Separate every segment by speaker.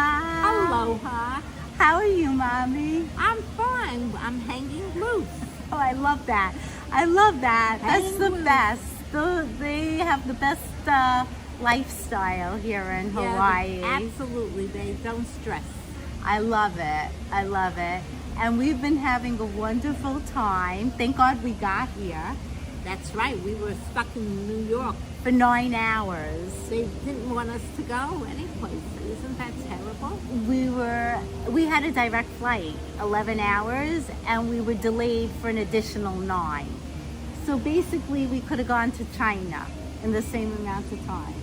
Speaker 1: Aloha.
Speaker 2: How are you, Mommy?
Speaker 1: I'm fine. I'm hanging loose.
Speaker 2: Oh, I love that. I love that. That's
Speaker 1: Hanging
Speaker 2: the
Speaker 1: loose.
Speaker 2: best. They have the best lifestyle here in Hawaii.
Speaker 1: Absolutely. They don't stress.
Speaker 2: I love it. I love it. And we've been having a wonderful time. Thank God we got here
Speaker 1: That's right. We were stuck in New York.
Speaker 2: for 9 hours.
Speaker 1: They didn't want us to go anyplace. Isn't that terrible?
Speaker 2: We had a direct flight, 11 hours, and we were delayed for an additional 9. So basically we could have gone to China in the same amount of time.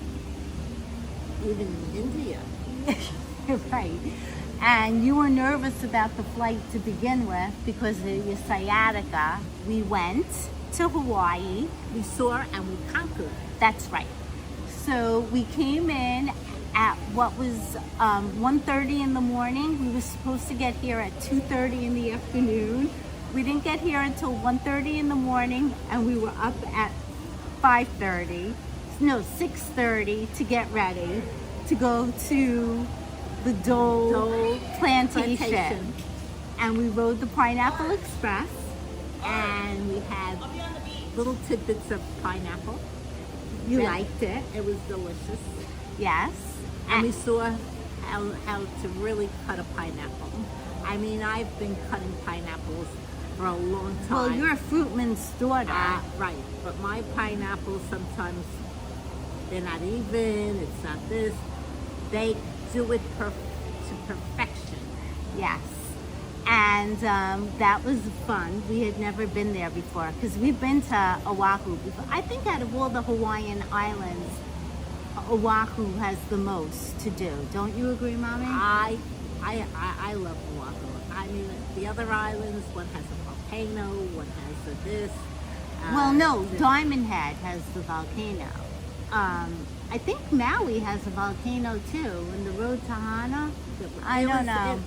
Speaker 1: Even in India.
Speaker 2: Right. And you were nervous about the flight to begin with because of your sciatica. We went to Hawaii.
Speaker 1: We saw and we conquered.
Speaker 2: That's right. So we came in at what was 1:30 in the morning. We were supposed to get here at 2:30 in the afternoon. We didn't get here until 1:30 in the morning, and we were up at 6:30 to get ready to go to the Dole plantation. And we rode the Pineapple Express,
Speaker 1: And we had little tidbits of pineapple.
Speaker 2: you
Speaker 1: And
Speaker 2: liked it.
Speaker 1: It was delicious.
Speaker 2: Yes.
Speaker 1: And we saw how to really cut a pineapple. I mean, I've been cutting pineapples for a long time.
Speaker 2: Well, you're a fruitman's daughter.
Speaker 1: Right, but my pineapples sometimes they're not even. It's not this. They do it to perfection.
Speaker 2: Yes. And that was fun. We had never been there before because we've been to Oahu before. I think out of all the Hawaiian islands, Oahu has the most to do. Don't you agree, Mommy?
Speaker 1: I love Oahu. I mean, the other islands, one has a volcano, one has a this.
Speaker 2: Well, no, Diamond Head has the volcano. I think Maui has a volcano too, and the road to Hana. I don't know.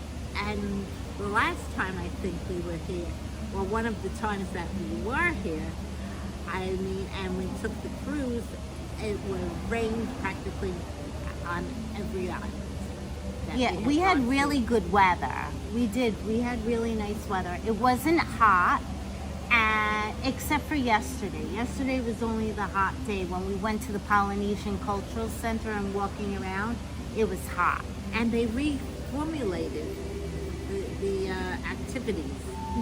Speaker 1: And the last time I think we were here, or one of the times that we were here, I mean, and we took the cruise, it would rain practically on every island.
Speaker 2: Yeah, we had really good weather. We did. We had really nice weather. It wasn't hot, and except for yesterday. Yesterday was only the hot day when we went to the Polynesian Cultural Center and walking around. It was hot.
Speaker 1: And they reformulated the activities.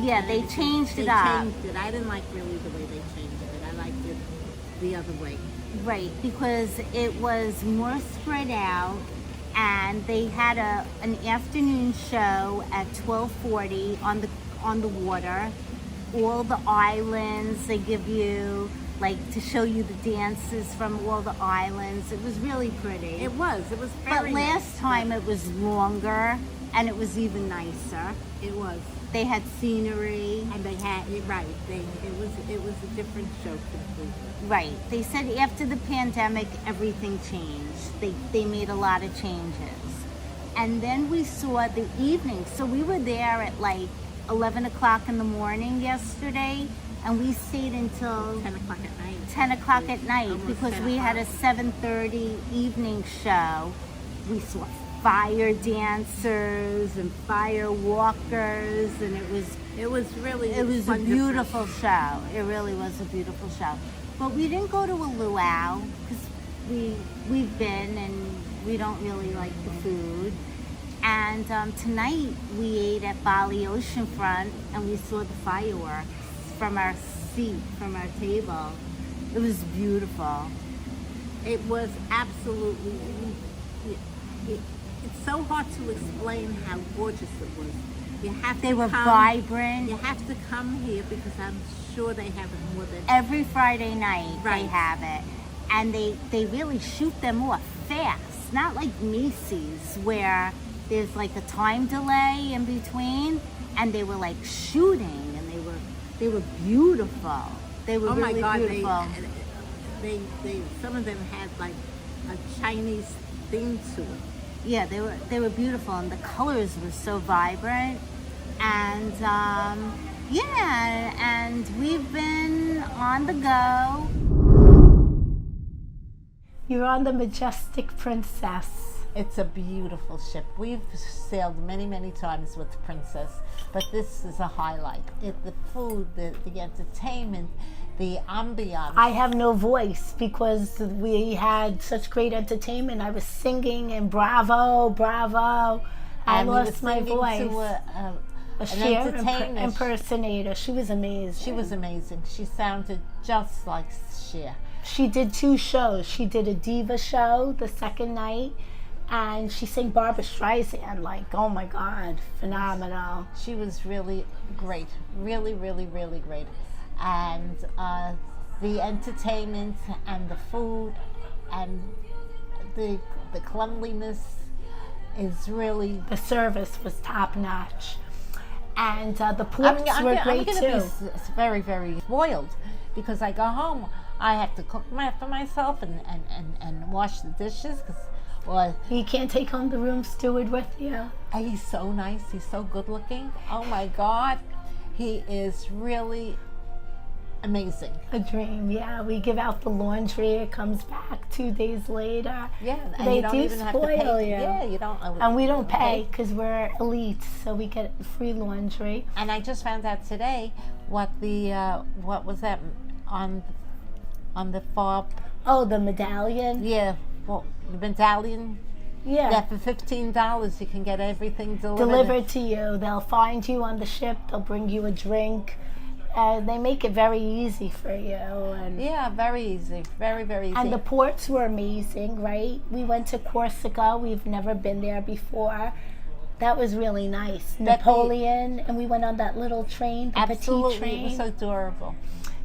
Speaker 2: Yeah, they changed it
Speaker 1: They
Speaker 2: up.
Speaker 1: changed it. I didn't like really the way they changed it. I liked it the other way.
Speaker 2: Right, because it was more spread out, and they had an afternoon show at 12:40 on the water. All the islands, they give you to show you the dances from all the islands. It was really pretty.
Speaker 1: It was
Speaker 2: But
Speaker 1: very
Speaker 2: last
Speaker 1: nice.
Speaker 2: time it was longer, and it was even nicer.
Speaker 1: It was.
Speaker 2: They had scenery.
Speaker 1: And they had it right. It was a different show completely.
Speaker 2: Right. They said after the pandemic, everything changed. They made a lot of changes. And then we saw the evening. So we were there at 11 o'clock in the morning yesterday, and we stayed until
Speaker 1: 10 o'clock at night.
Speaker 2: 10 o'clock at night
Speaker 1: Almost
Speaker 2: because
Speaker 1: 10
Speaker 2: we had a 7:30 evening show. We saw fire dancers and fire walkers, and it was
Speaker 1: Really
Speaker 2: a
Speaker 1: wonderful.
Speaker 2: beautiful show. It really was a beautiful show. But we didn't go to a luau because we've been and we don't really like the food. And tonight we ate at Bali Oceanfront and we saw the fireworks from our seat, from our table. It was beautiful.
Speaker 1: It was absolutely. It's so hard to explain how gorgeous it was. You have
Speaker 2: They
Speaker 1: to
Speaker 2: were
Speaker 1: come,
Speaker 2: vibrant.
Speaker 1: You have to come here because I'm sure they have it more than.
Speaker 2: Every Friday night they
Speaker 1: Right.
Speaker 2: have it. And they really shoot them off fast. Not like Macy's where there's a time delay in between, and they were shooting, and they were beautiful. They were
Speaker 1: Oh
Speaker 2: really
Speaker 1: my God!
Speaker 2: beautiful.
Speaker 1: They some of them had a Chinese theme to it.
Speaker 2: Yeah, they were beautiful, and the colors were so vibrant. And and we've been on the go. You're on the Majestic Princess.
Speaker 1: It's a beautiful ship. We've sailed many, many times with Princess, but this is a highlight. The food, the entertainment, the ambiance.
Speaker 3: I have no voice because we had such great entertainment. I was singing and bravo, bravo. I
Speaker 1: And we were
Speaker 3: lost my
Speaker 1: singing
Speaker 3: voice.
Speaker 1: to
Speaker 3: A
Speaker 1: an
Speaker 3: Cher
Speaker 1: entertainer.
Speaker 3: impersonator. She was amazing.
Speaker 1: She was amazing. She sounded just like Cher.
Speaker 3: She did 2 shows. She did a diva show the second night, and she sang Barbra Streisand. Like, oh my God, phenomenal.
Speaker 1: She was really great, really, really, really great. And the entertainment and the food and the cleanliness is really.
Speaker 3: The service was top notch, and the ports were
Speaker 1: I'm
Speaker 3: great
Speaker 1: going
Speaker 3: too.
Speaker 1: to be very, very spoiled because I go home, I have to cook for myself and wash the dishes. Well,
Speaker 3: You can't take home the room steward with you.
Speaker 1: he's so nice. He's so good looking. Oh my God, he is really amazing.
Speaker 3: A dream, yeah. We give out the laundry. It comes back 2 days later.
Speaker 1: Yeah, and
Speaker 3: They
Speaker 1: you don't
Speaker 3: do
Speaker 1: even have to
Speaker 3: spoil
Speaker 1: pay.
Speaker 3: you.
Speaker 1: Yeah, you don't.
Speaker 3: And we don't pay because we're elite, so we get free laundry.
Speaker 1: And I just found out today what was that on the fob?
Speaker 3: Oh, the medallion?
Speaker 1: Yeah, well, the medallion.
Speaker 3: Yeah.
Speaker 1: Yeah, for $15 you can get everything
Speaker 3: Delivered to you. They'll find you on the ship. They'll bring you a drink. They make it very easy for you. And
Speaker 1: Yeah, very easy, very, very easy.
Speaker 3: And the ports were amazing, right? We went to Corsica. We've never been there before. That was really nice. Napoleon, and we went on that little train, the
Speaker 1: Absolutely,
Speaker 3: petite train.
Speaker 1: it was so adorable.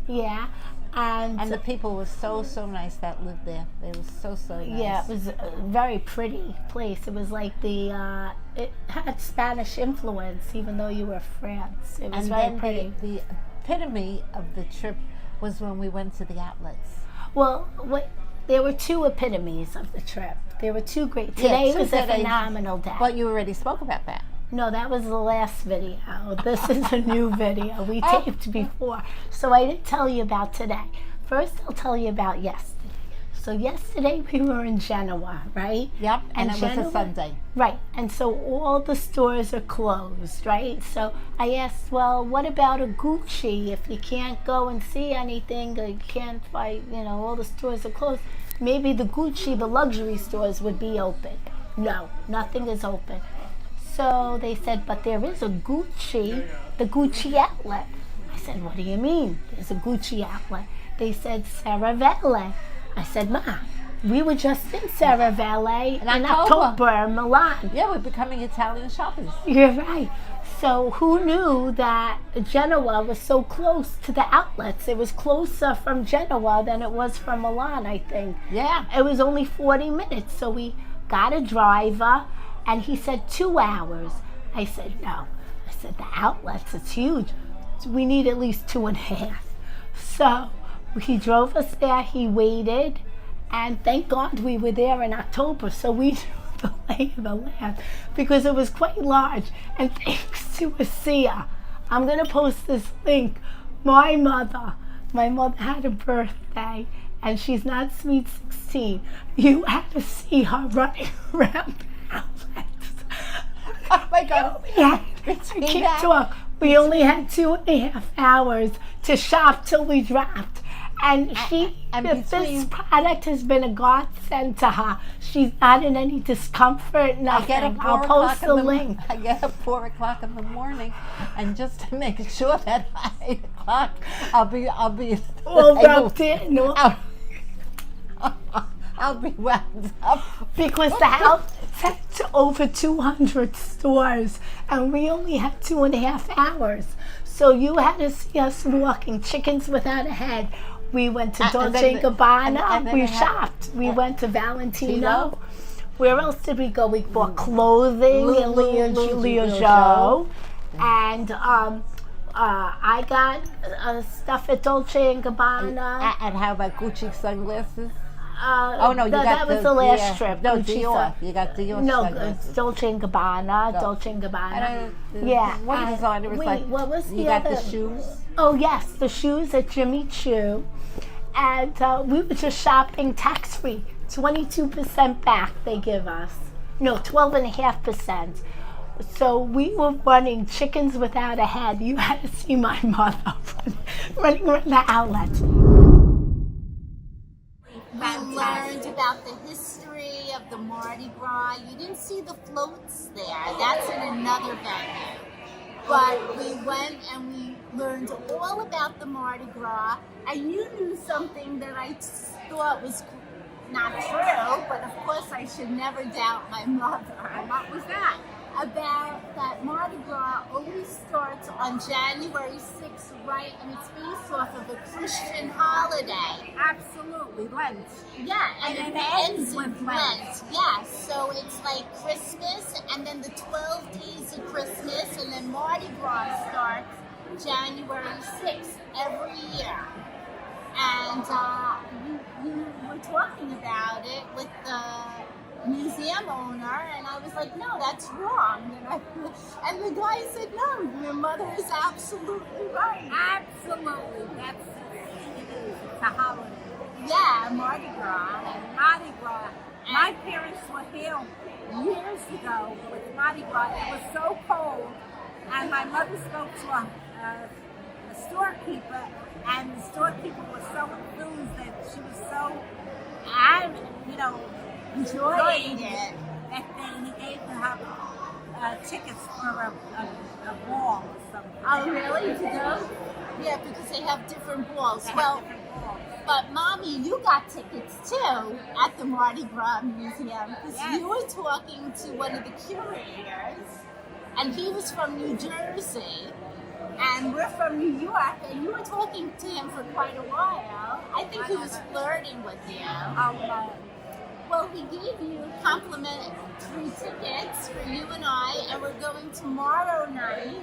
Speaker 3: Yeah.
Speaker 1: And the people were so nice that lived there. They were so nice.
Speaker 3: Yeah, it was a very pretty place. It was like it had Spanish influence, even though you were France. It was
Speaker 1: And
Speaker 3: very
Speaker 1: then
Speaker 3: pretty.
Speaker 1: the epitome of the trip was when we went to the outlets.
Speaker 3: Well, there were 2 epitomes of the trip. There were 2 great. Today
Speaker 1: two
Speaker 3: was a
Speaker 1: good days.
Speaker 3: phenomenal day.
Speaker 1: But you already spoke about that.
Speaker 3: No, that was the last video. This is a new video we taped before. So I didn't tell you about today. First, I'll tell you about yesterday. So yesterday we were in Genoa, right?
Speaker 1: Yep, and it was
Speaker 3: Genoa,
Speaker 1: a Sunday.
Speaker 3: Right, and so all the stores are closed, right? So I asked, well, what about a Gucci? If you can't go and see anything, or you can't find, all the stores are closed, maybe the Gucci, the luxury stores would be open. No, nothing is open. So they said, but there is a Gucci, the Gucci outlet. I said, what do you mean? There's a Gucci outlet. They said, Serravalle. I said, Ma, we were just in Serravalle in October, Milan.
Speaker 1: Yeah, we're becoming Italian shoppers.
Speaker 3: You're right. So who knew that Genoa was so close to the outlets? It was closer from Genoa than it was from Milan, I think.
Speaker 1: Yeah.
Speaker 3: It was only 40 minutes. So we got a driver, and he said 2 hours. I said, no. I said, the outlets, it's huge. We need at least 2.5. So he drove us there, he waited, and thank God we were there in October, so we knew the lay of the land because it was quite large. And thanks to Asia, I'm going to post this link. My mother had a birthday, and she's not sweet 16. You had to see her running around the outlets.
Speaker 1: Oh my God.
Speaker 3: I can't talk. We only had 2.5 hours to shop till we dropped. And this product has been a godsend to her. She's not in any discomfort, nothing. I'll post the link.
Speaker 1: I get up 4 o'clock in the morning, and just to make sure that by 8 o'clock I'll be
Speaker 3: All wrapped in.
Speaker 1: I'll be wound up.
Speaker 3: Because the house had over 200 stores, and we only had 2.5 hours. So you had to see us walking, chickens without a head. We went to Dolce & Gabbana. We shopped. We went to Valentino. Where else did we go? We bought clothing in Liège. And I got stuff at Dolce & Gabbana.
Speaker 1: And how about Gucci sunglasses?
Speaker 3: That was the last trip.
Speaker 1: No,
Speaker 3: Gucci
Speaker 1: Dior. You got Dior sunglasses.
Speaker 3: Dolce & Gabbana. Dolce & Gabbana.
Speaker 1: Yeah. One designer was like,
Speaker 3: what was
Speaker 1: you got the shoes?
Speaker 3: Oh, yes, the shoes at Jimmy Choo. And we were just shopping tax-free. 22% back they give us. no, 12.5%. So we were running chickens without a head. You had to see my mother running around the outlets.
Speaker 2: We learned about the history of the Mardi Gras. You didn't see the floats there. That's in another venue. But we went and we learned all about the Mardi Gras. And you knew something that I thought was not true, but of course I should never doubt my mother.
Speaker 1: And what was that?
Speaker 2: About that Mardi Gras always starts on January 6th, right? And it's based off of a Christian holiday.
Speaker 1: Absolutely, Lent.
Speaker 2: Yeah, and
Speaker 1: And
Speaker 2: it
Speaker 1: it
Speaker 2: ends
Speaker 1: ends
Speaker 2: in
Speaker 1: with
Speaker 2: Lent.
Speaker 1: Lent.
Speaker 2: Yeah, so it's like Christmas, and then the 12 days of Christmas, and then Mardi Gras starts January 6th every year. And you were talking about it with the museum owner, and I was like, no, that's wrong. And the guy said, no, your mother is absolutely right.
Speaker 1: Absolutely, that's it is. It's a holiday.
Speaker 2: Yeah, Mardi Gras.
Speaker 1: And Mardi Gras. My parents were here years ago with Mardi Gras. It was so cold, and my mother spoke to a storekeeper, and the storekeeper was so enthused that she was so, enjoying it that he gave her tickets for a ball or something.
Speaker 2: Oh, really? To go? Yeah, because they have different balls.
Speaker 1: They have
Speaker 2: Well,
Speaker 1: different balls.
Speaker 2: but Mommy, you got tickets too at the Mardi Gras Museum because
Speaker 1: Yes.
Speaker 2: you were talking to one of the curators, and he was from New Jersey, and we're from New York, and you were talking to him for quite a while. I think he was flirting with you. Well, he gave you complimentary tickets for you and I, and we're going tomorrow night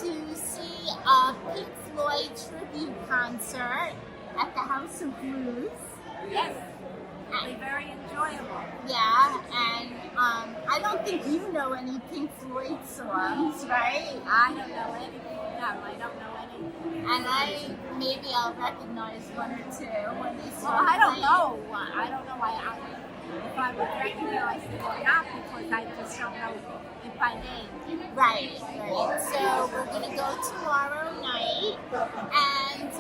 Speaker 2: to see a Pink Floyd tribute concert at the House of Blues.
Speaker 1: Yes, it'll be very enjoyable.
Speaker 2: Yeah, and I don't think you know any Pink Floyd songs, right?
Speaker 1: I don't know anything. No, I don't know anything.
Speaker 2: And maybe I'll recognize one or two when they
Speaker 1: Well,
Speaker 2: start
Speaker 1: I don't
Speaker 2: playing.
Speaker 1: know. I don't know if I would recognize it or not because I just don't know it by name.
Speaker 2: Right. So we're gonna go tomorrow night, and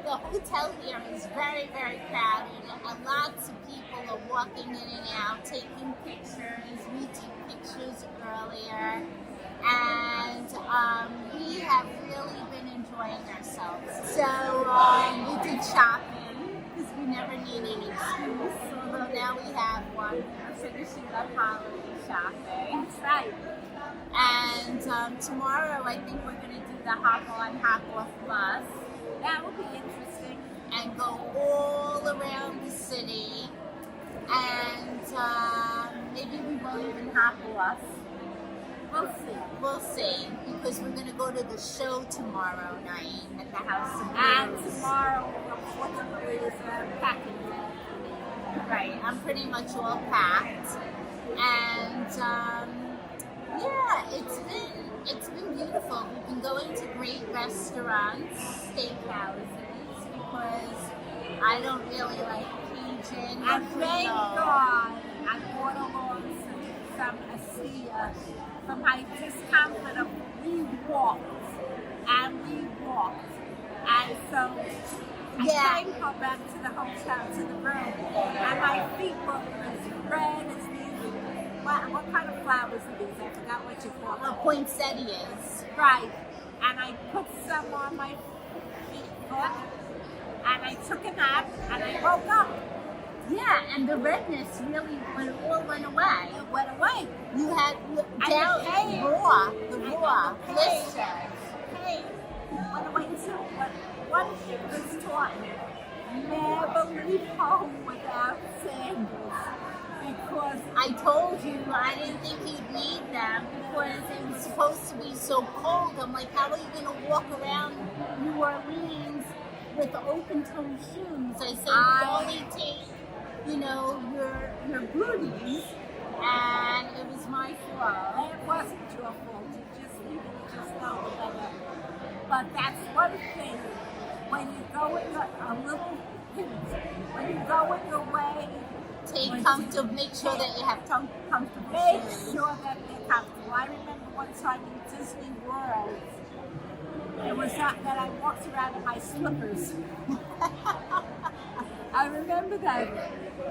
Speaker 2: the hotel here is very, very crowded, and lots of people are walking in and out, taking pictures. We took pictures earlier, and we have really been enjoying ourselves. So we did shopping because we never need an excuse. Although now we have one. We're finishing up holiday shopping.
Speaker 1: That's right.
Speaker 2: And tomorrow I think we're going to do the hop-on, hop-off bus
Speaker 1: That would be interesting.
Speaker 2: and go all around the city. And maybe we won't even hop off.
Speaker 1: We'll see.
Speaker 2: We'll see, because we're going to go to the show tomorrow night at the House of
Speaker 1: And
Speaker 2: Blues.
Speaker 1: tomorrow, unfortunately, is a packing day.
Speaker 2: Right, I'm pretty much all packed. And yeah, it's been beautiful. We've been going to great restaurants, steakhouses, because I don't really like Cajun or
Speaker 1: And thank
Speaker 2: Creole.
Speaker 1: God I brought along some ASEA from my discomfort of we walked. And so I
Speaker 2: Yeah.
Speaker 1: came her back to the hotel, to the room, and my feet were as red as these. What kind of flowers are these? I forgot what you call them.
Speaker 2: Poinsettias.
Speaker 1: Right. And I put some on my foot, and I took a nap, and I woke up.
Speaker 2: Yeah, and the redness really all went away.
Speaker 1: It went away.
Speaker 2: You had
Speaker 1: the pain.
Speaker 2: the raw
Speaker 1: the pain.
Speaker 2: blisters.
Speaker 1: Hey, went away too. But one thing was taught me: never leave home without sandals, because
Speaker 2: I told you I didn't think you'd need them because it was supposed to be so cold. I'm like, how are you going to walk around New Orleans with open-toe shoes? I said, only take, your booties, and it was my fault.
Speaker 1: it wasn't your fault. You just know better. But that's one thing. When you go in when you go in your way
Speaker 2: take comfortable, make sure that you have comfortable
Speaker 1: Make
Speaker 2: shoes.
Speaker 1: sure that they're comfortable. I remember one time in Disney World, it was not that I walked around in my slippers. I remember that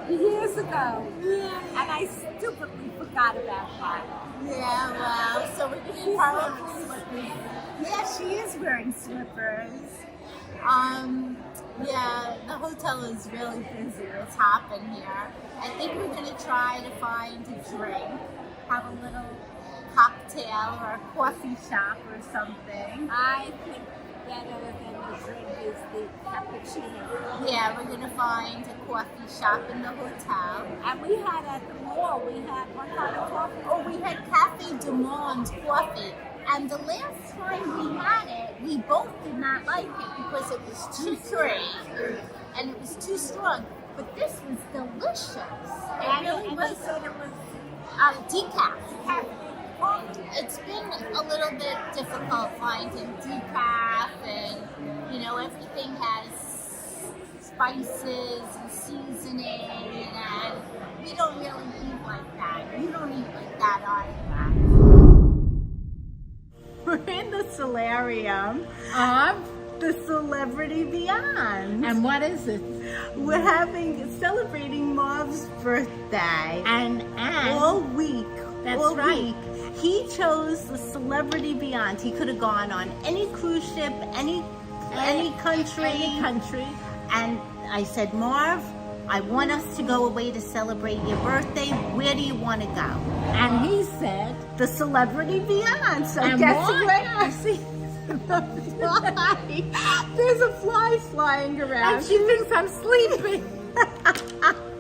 Speaker 1: years ago, and I stupidly forgot about that.
Speaker 2: Yeah, well, so we're
Speaker 1: She's
Speaker 2: going
Speaker 1: wearing
Speaker 2: to
Speaker 1: slippers.
Speaker 2: Yeah, she is wearing slippers. Yeah, the hotel is really busy. It's hopping here. I think we're going to try to find a drink, have a little cocktail or a coffee shop or something.
Speaker 1: I think better than the drink is the cappuccino.
Speaker 2: Yeah, we're going to find a coffee shop in the hotel.
Speaker 1: And we had at the mall, we had what kind of coffee?
Speaker 2: Oh, we had Cafe du Monde coffee. And the last time we had it, we both did not like it because it was too sweet and it was too strong. But this was delicious. It really was.
Speaker 1: They said it was
Speaker 2: Decaf.
Speaker 1: coffee.
Speaker 2: It's been a little bit difficult finding decaf, and you know, everything has spices and seasoning, and we don't really eat like that. You don't eat like that either. We're in the solarium of the Celebrity Beyond.
Speaker 3: And what is it?
Speaker 2: We're celebrating Marv's birthday.
Speaker 3: And
Speaker 2: All week.
Speaker 3: That's
Speaker 2: all
Speaker 3: right.
Speaker 2: Week, he chose the Celebrity Beyond. He could have gone on any cruise ship, any country.
Speaker 3: Any country.
Speaker 2: And I said, Marv, I want us to go away to celebrate your birthday. Where do you want to go?
Speaker 3: And he said,
Speaker 2: The Celebrity Beyond. So
Speaker 3: and
Speaker 2: guess
Speaker 3: why?
Speaker 2: what? I see the fly. There's a fly flying around.
Speaker 3: and she thinks I'm sleeping.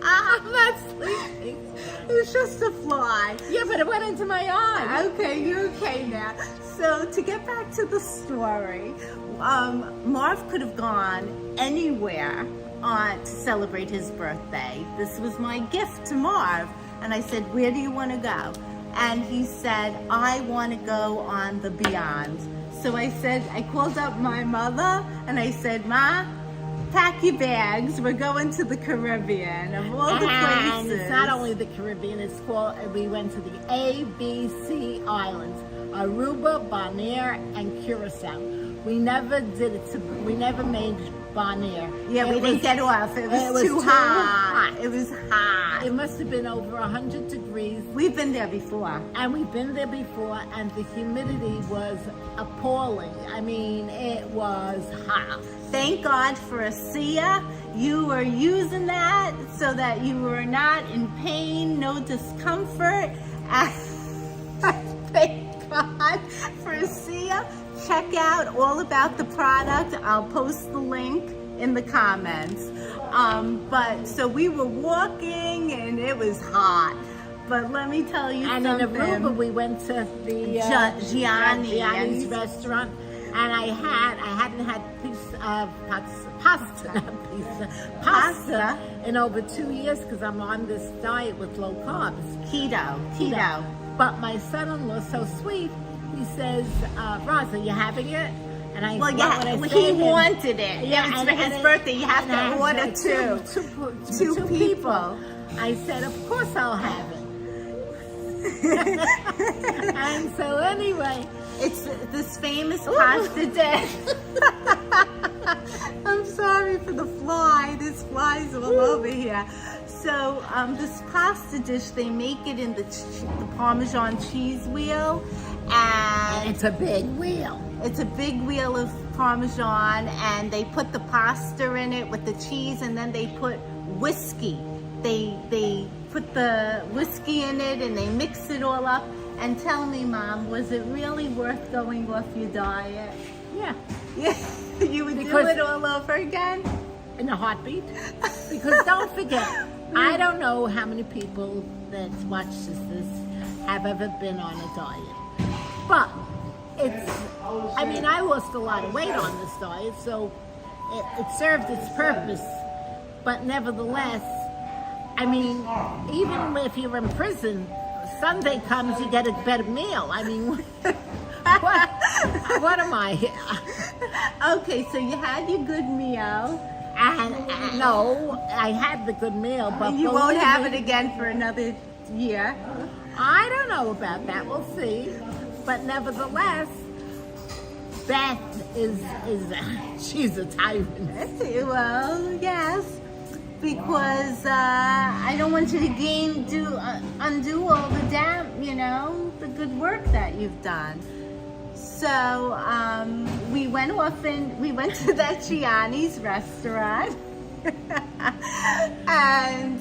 Speaker 3: I'm not sleeping.
Speaker 2: It's just a fly.
Speaker 3: Yeah, but it went into my eye.
Speaker 2: Okay, you're okay now. So to get back to the story, Marv could have gone anywhere to celebrate his birthday. This was my gift to Marv. And I said, where do you want to go? And he said, I want to go on the Beyond. So I called up my mother and I said, Ma, pack your bags. We're going to the Caribbean of all the
Speaker 3: And
Speaker 2: places.
Speaker 3: it's not only the Caribbean, it's called, we went to the ABC Islands, Aruba, Bonaire, and Curacao. We never made Bonaire.
Speaker 2: Yeah, we didn't get off. It was too hot. It was hot.
Speaker 3: It must have been over 100 degrees.
Speaker 2: We've been there before.
Speaker 3: And we've been there before, and the humidity was appalling. I mean, it was hot.
Speaker 2: Thank God for a SIA. You were using that so that you were not in pain, no discomfort. Thank God for a SIA. Check out all about the product. I'll post the link in the comments. But so we were walking and it was hot. But let me tell you
Speaker 3: And
Speaker 2: something.
Speaker 3: in Aruba, we went to the Gianni's restaurant, and I hadn't had pasta in over 2 years because I'm on this diet with low carbs.
Speaker 2: Keto.
Speaker 3: But my son-in-law, so sweet, he says, Roz, are you having it? And I
Speaker 2: Well,
Speaker 3: what
Speaker 2: yeah,
Speaker 3: would I say
Speaker 2: he
Speaker 3: to him?
Speaker 2: wanted it.
Speaker 3: Yeah,
Speaker 2: It's
Speaker 3: and-
Speaker 2: for his
Speaker 3: and-
Speaker 2: birthday. You have
Speaker 3: and I
Speaker 2: to order
Speaker 3: said,
Speaker 2: two people.
Speaker 3: I said, of course I'll have it. And so anyway,
Speaker 2: It's this famous pasta dish. I'm sorry for the fly. There's flies all over here. So this pasta dish, they make it in the Parmesan cheese wheel, and
Speaker 3: it's a big wheel.
Speaker 2: it's a big wheel of Parmesan, and they put the pasta in it with the cheese, and then they put whiskey. They put the whiskey in it, and they mix it all up. And tell me, Mom, was it really worth going off your diet?
Speaker 3: Yeah,
Speaker 2: Yeah, you would do
Speaker 3: Because-
Speaker 2: it all over again?
Speaker 3: in a heartbeat. Because don't forget, I don't know how many people that watch this have ever been on a diet. But I lost a lot of weight on this diet, so it served its purpose. But nevertheless, even if you're in prison, Sunday comes, you get a better meal. what am I?
Speaker 2: Okay, so you had your good meal,
Speaker 1: And no, I had the good meal, but
Speaker 2: You won't
Speaker 1: believe
Speaker 2: have
Speaker 1: me,
Speaker 2: it again for another year.
Speaker 1: I don't know about that. We'll see. But nevertheless, Beth is she's a tyrant.
Speaker 2: Well, yes, because I don't want you to undo all the good work that you've done. So we went to that Gianni's restaurant. And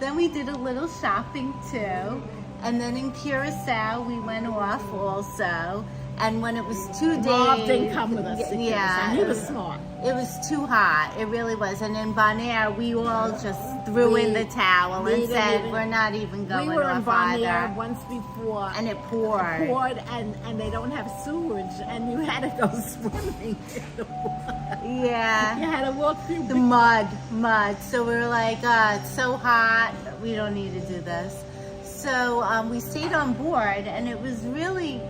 Speaker 2: then we did a little shopping too. And then in Curacao, we went off also. And when it was 2 days...
Speaker 1: Bob didn't come with us.
Speaker 2: Yeah.
Speaker 1: He was smart.
Speaker 2: It was too hot. It really was. And in Bonaire, we all just threw in the towel and said, we're not even going
Speaker 1: We were in
Speaker 2: off
Speaker 1: Bonaire
Speaker 2: either.
Speaker 1: once before.
Speaker 2: And it poured.
Speaker 1: And they don't have sewage, and you had to go swimming in the water.
Speaker 2: Yeah.
Speaker 1: You had to walk through
Speaker 2: The mud. So we were like, it's so hot. We don't need to do this. So we stayed on board, and it was really...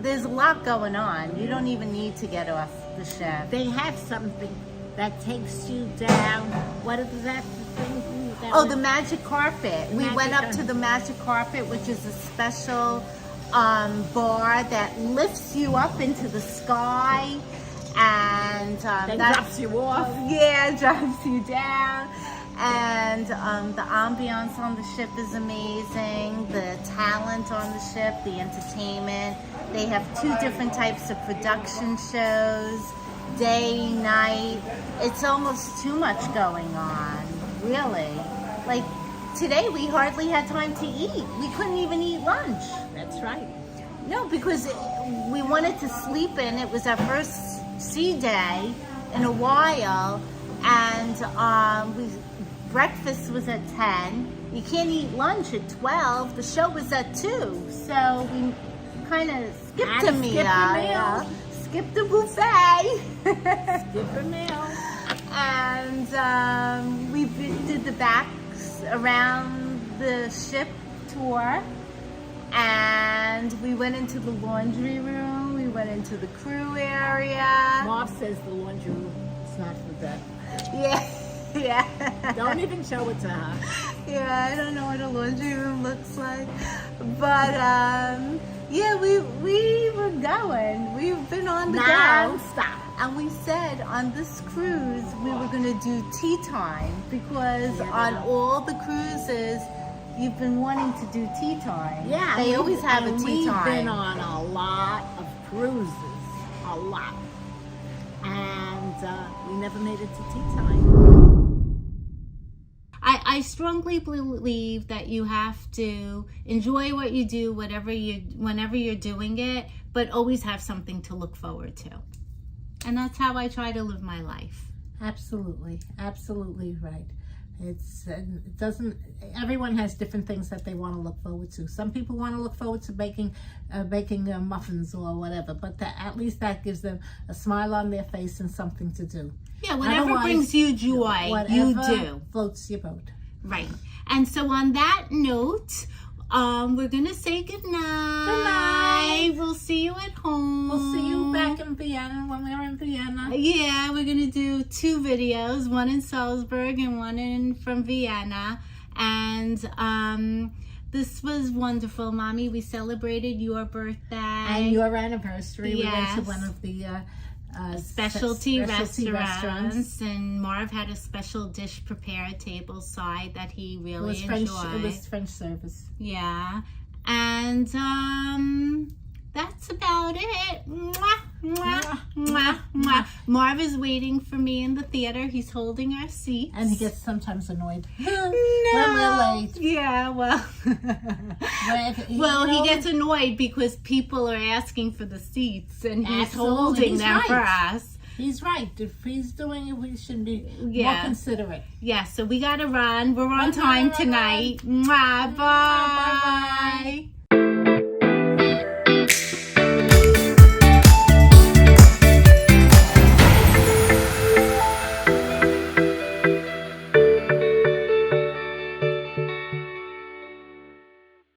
Speaker 2: There's a lot going on. You don't even need to get off the ship.
Speaker 1: They have something that takes you down. What is that thing?
Speaker 2: The magic carpet. We went up to the magic carpet, which is a special bar that lifts you up into the sky, and
Speaker 1: that drops you off.
Speaker 2: Yeah, drops you down. And the ambiance on the ship is amazing. The talent on the ship, the entertainment. They have 2 different types of production shows, day, night. It's almost too much going on, really. Like today, we hardly had time to eat. We couldn't even eat lunch.
Speaker 1: That's right.
Speaker 2: No, because we wanted to sleep in. It was our first sea day in a while, and breakfast was at 10. You can't eat lunch at 12. The show was at 2, so we kind of skipped a meal. Skipped the buffet.
Speaker 1: Skip a meal.
Speaker 2: And we did the backs around the ship tour. And we went into the laundry room. We went into the crew area.
Speaker 1: Mom says the laundry room is not for Beth.
Speaker 2: Yeah.
Speaker 1: Don't even show it to her.
Speaker 2: Yeah, I don't know what a laundry room looks like. But, yeah, we were going. We've been on the go.
Speaker 1: Stop.
Speaker 2: And we said on this cruise we were going to do tea time because on all the cruises you've been wanting to do tea time.
Speaker 1: Yeah.
Speaker 2: They always have a tea time.
Speaker 1: We've been on a lot of cruises. A lot. And we never made it to tea time.
Speaker 2: I strongly believe that you have to enjoy what you do, whenever you're doing it, but always have something to look forward to. And that's how I try to live my life.
Speaker 1: Absolutely right. It doesn't. Everyone has different things that they want to look forward to. Some people want to look forward to baking muffins or whatever, but at least that gives them a smile on their face and something to do.
Speaker 2: Yeah, whatever brings you joy, you do.
Speaker 1: Floats your boat.
Speaker 2: Right. And so on that note, we're going to say goodnight.
Speaker 1: Good night.
Speaker 2: We'll see you at home.
Speaker 1: We'll see you back in Vienna when we're in Vienna.
Speaker 2: Yeah, we're going to do 2 videos, one in Salzburg and one from Vienna. And this was wonderful, Mommy. We celebrated your birthday.
Speaker 1: And your anniversary.
Speaker 2: Yes.
Speaker 1: We went to one of the
Speaker 2: specialty restaurants, and Marv had a special dish prepared, table side, that he really enjoyed.
Speaker 1: It was French service.
Speaker 2: Yeah, and that's about it. Mwah, mwah, mwah, mwah. Marv is waiting for me in the theater. He's holding our seats.
Speaker 1: And he gets sometimes annoyed when we're late.
Speaker 2: Yeah, well. He gets annoyed because people are asking for the seats and he's holding them for us.
Speaker 1: He's right. If he's doing it, we should be more considerate.
Speaker 2: Yeah, so we got to run. We're on time tonight. Mwah, bye.
Speaker 1: Bye-bye.